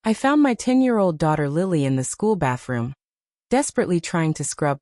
I found my 10-year-old daughter Lily in the school bathroom, desperately trying to scrub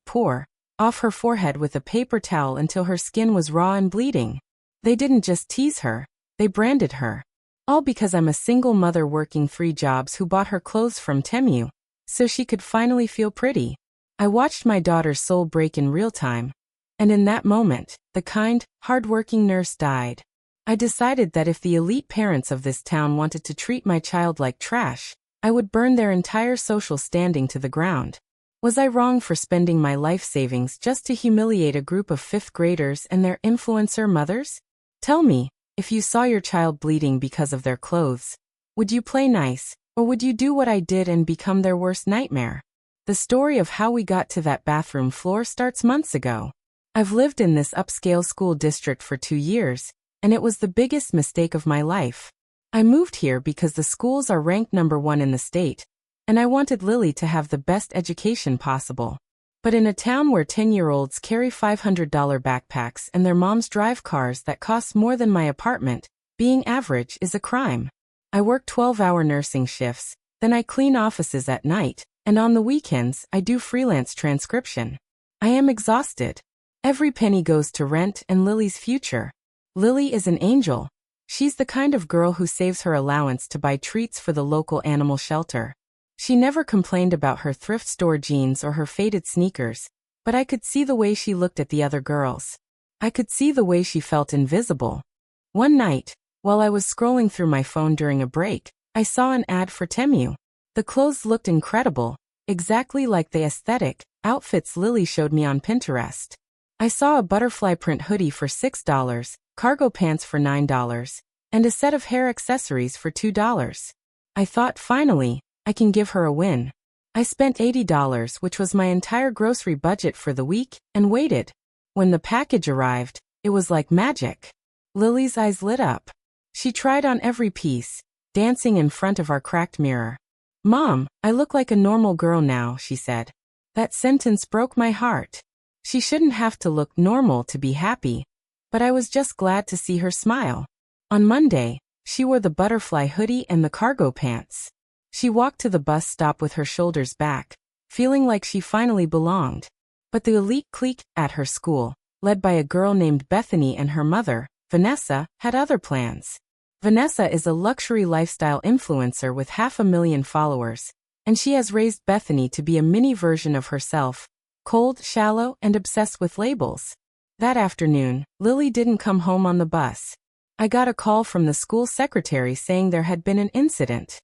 off her forehead with a paper towel until her skin was raw and bleeding. They didn't just tease her, they branded her. All because I'm a single mother working 3 jobs who bought her clothes from Temu, so she could finally feel pretty. I watched my daughter's soul break in real time, and in that moment, the kind, hard-working nurse died. I decided that if the elite parents of this town wanted to treat my child like trash, I would burn their entire social standing to the ground. Was I wrong for spending my life savings just to humiliate a group of 5th graders and their influencer mothers? Tell me, if you saw your child bleeding because of their clothes, would you play nice, or would you do what I did and become their worst nightmare? The story of how we got to that bathroom floor starts months ago. I've lived in this upscale school district for 2 years, and it was the biggest mistake of my life. I moved here because the schools are ranked #1 in the state, and I wanted Lily to have the best education possible. But in a town where 10-year-olds carry $500 backpacks and their moms drive cars that cost more than my apartment, being average is a crime. I work 12-hour nursing shifts, then I clean offices at night, and on the weekends I do freelance transcription. I am exhausted. Every penny goes to rent and Lily's future. Lily is an angel. She's the kind of girl who saves her allowance to buy treats for the local animal shelter. She never complained about her thrift store jeans or her faded sneakers, but I could see the way she looked at the other girls. I could see the way she felt invisible. One night, while I was scrolling through my phone during a break, I saw an ad for Temu. The clothes looked incredible, exactly like the aesthetic outfits Lily showed me on Pinterest. I saw a butterfly print hoodie for $6, cargo pants for $9, and a set of hair accessories for $2. I thought, finally, I can give her a win. I spent $80, which was my entire grocery budget for the week, and waited. When the package arrived, it was like magic. Lily's eyes lit up. She tried on every piece, dancing in front of our cracked mirror. "Mom, I look like a normal girl now," she said. That sentence broke my heart. She shouldn't have to look normal to be happy, but I was just glad to see her smile. On Monday, she wore the butterfly hoodie and the cargo pants. She walked to the bus stop with her shoulders back, feeling like she finally belonged. But the elite clique at her school, led by a girl named Bethany and her mother, Vanessa, had other plans. Vanessa is a luxury lifestyle influencer with 500,000 followers, and she has raised Bethany to be a mini version of herself, cold, shallow, and obsessed with labels. That afternoon, Lily didn't come home on the bus. I got a call from the school secretary saying there had been an incident.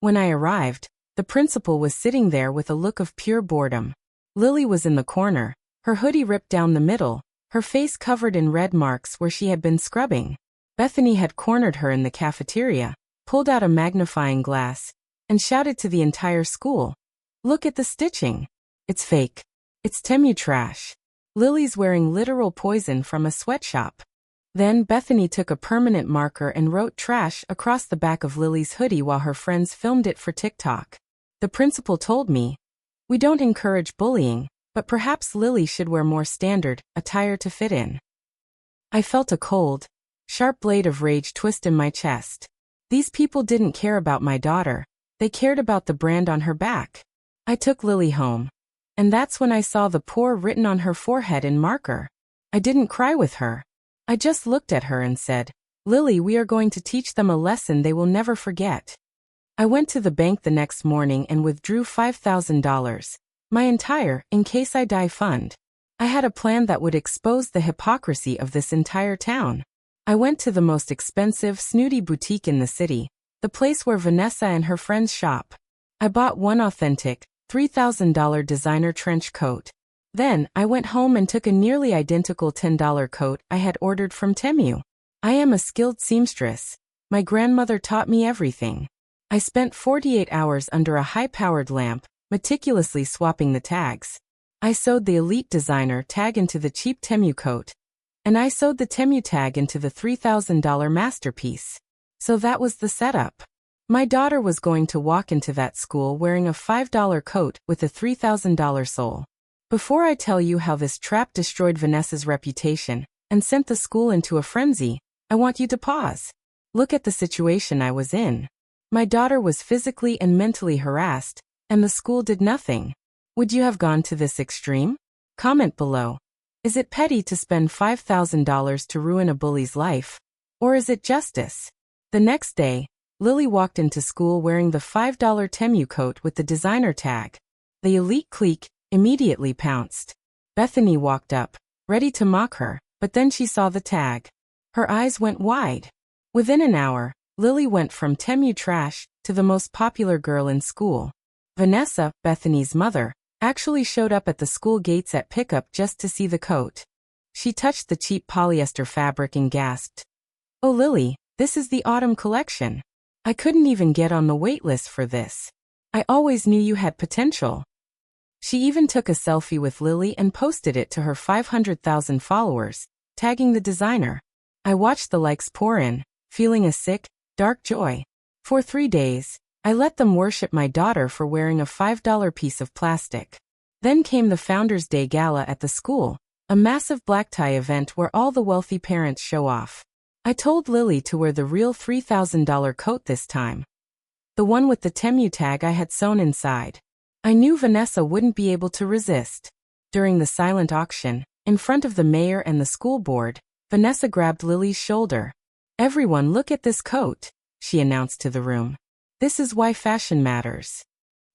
When I arrived, the principal was sitting there with a look of pure boredom. Lily was in the corner, her hoodie ripped down the middle, her face covered in red marks where she had been scrubbing. Bethany had cornered her in the cafeteria, pulled out a magnifying glass, and shouted to the entire school, "Look at the stitching. It's fake. It's Temu trash. Lily's wearing literal poison from a sweatshop." Then Bethany took a permanent marker and wrote trash across the back of Lily's hoodie while her friends filmed it for TikTok. The principal told me, "We don't encourage bullying, but perhaps Lily should wear more standard attire to fit in." I felt a cold, sharp blade of rage twist in my chest. These people didn't care about my daughter, they cared about the brand on her back. I took Lily home, and that's when I saw the "poor" written on her forehead in marker. I didn't cry with her. I just looked at her and said, "Lily, we are going to teach them a lesson they will never forget." I went to the bank the next morning and withdrew $5,000, my entire "in case I die" fund. I had a plan that would expose the hypocrisy of this entire town. I went to the most expensive, snooty boutique in the city, the place where Vanessa and her friends shop. I bought one authentic, $3,000 designer trench coat. Then, I went home and took a nearly identical $10 coat I had ordered from Temu. I am a skilled seamstress. My grandmother taught me everything. I spent 48 hours under a high-powered lamp, meticulously swapping the tags. I sewed the elite designer tag into the cheap Temu coat, and I sewed the Temu tag into the $3,000 masterpiece. So that was the setup. My daughter was going to walk into that school wearing a $5 coat with a $3,000 sole. Before I tell you how this trap destroyed Vanessa's reputation and sent the school into a frenzy, I want you to pause. Look at the situation I was in. My daughter was physically and mentally harassed, and the school did nothing. Would you have gone to this extreme? Comment below. Is it petty to spend $5,000 to ruin a bully's life? Or is it justice? The next day, Lily walked into school wearing the $5 Temu coat with the designer tag. The elite clique immediately pounced. Bethany walked up, ready to mock her, but then she saw the tag. Her eyes went wide. Within an hour, Lily went from Temu trash to the most popular girl in school. Vanessa, Bethany's mother, actually showed up at the school gates at pickup just to see the coat. She touched the cheap polyester fabric and gasped, "Oh Lily, this is the autumn collection. I couldn't even get on the wait list for this. I always knew you had potential." She even took a selfie with Lily and posted it to her 500,000 followers, tagging the designer. I watched the likes pour in, feeling a sick, dark joy. For 3 days, I let them worship my daughter for wearing a $5 piece of plastic. Then came the Founders' Day Gala at the school, a massive black tie event where all the wealthy parents show off. I told Lily to wear the real $3,000 coat this time. The one with the Temu tag I had sewn inside. I knew Vanessa wouldn't be able to resist. During the silent auction, in front of the mayor and the school board, Vanessa grabbed Lily's shoulder. "Everyone look at this coat," she announced to the room. "This is why fashion matters."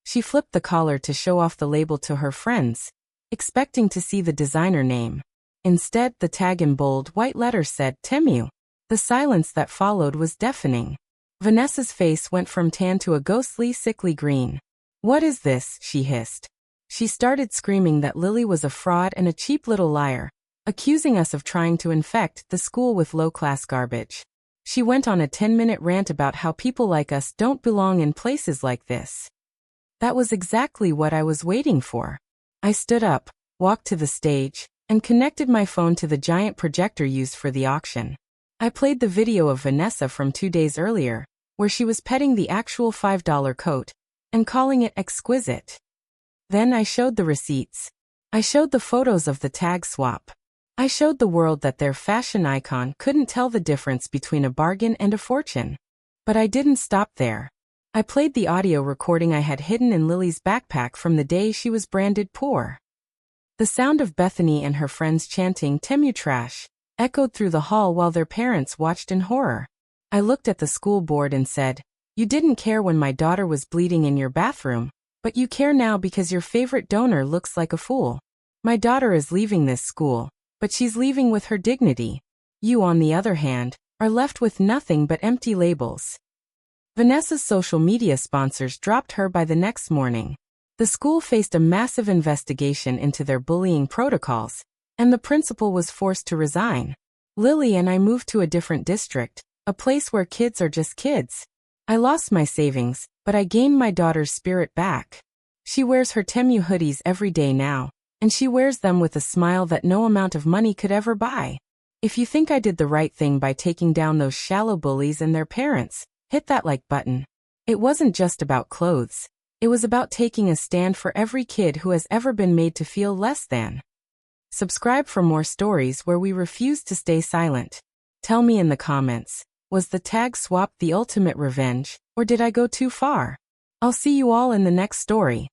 She flipped the collar to show off the label to her friends, expecting to see the designer name. Instead, the tag in bold white letters said Temu. The silence that followed was deafening. Vanessa's face went from tan to a ghostly, sickly green. "What is this?" she hissed. She started screaming that Lily was a fraud and a cheap little liar, accusing us of trying to infect the school with low-class garbage. She went on a 10-minute rant about how people like us don't belong in places like this. That was exactly what I was waiting for. I stood up, walked to the stage, and connected my phone to the giant projector used for the auction. I played the video of Vanessa from 2 days earlier, where she was petting the actual $5 coat and calling it exquisite. Then I showed the receipts. I showed the photos of the tag swap. I showed the world that their fashion icon couldn't tell the difference between a bargain and a fortune. But I didn't stop there. I played the audio recording I had hidden in Lily's backpack from the day she was branded poor. The sound of Bethany and her friends chanting Temu trash echoed through the hall while their parents watched in horror. I looked at the school board and said, "You didn't care when my daughter was bleeding in your bathroom, but you care now because your favorite donor looks like a fool. My daughter is leaving this school, but she's leaving with her dignity. You, on the other hand, are left with nothing but empty labels." Vanessa's social media sponsors dropped her by the next morning. The school faced a massive investigation into their bullying protocols, and the principal was forced to resign. Lily and I moved to a different district, a place where kids are just kids. I lost my savings, but I gained my daughter's spirit back. She wears her Temu hoodies every day now, and she wears them with a smile that no amount of money could ever buy. If you think I did the right thing by taking down those shallow bullies and their parents, hit that like button. It wasn't just about clothes. It was about taking a stand for every kid who has ever been made to feel less than. Subscribe for more stories where we refuse to stay silent. Tell me in the comments, was the tag swap the ultimate revenge, or did I go too far? I'll see you all in the next story.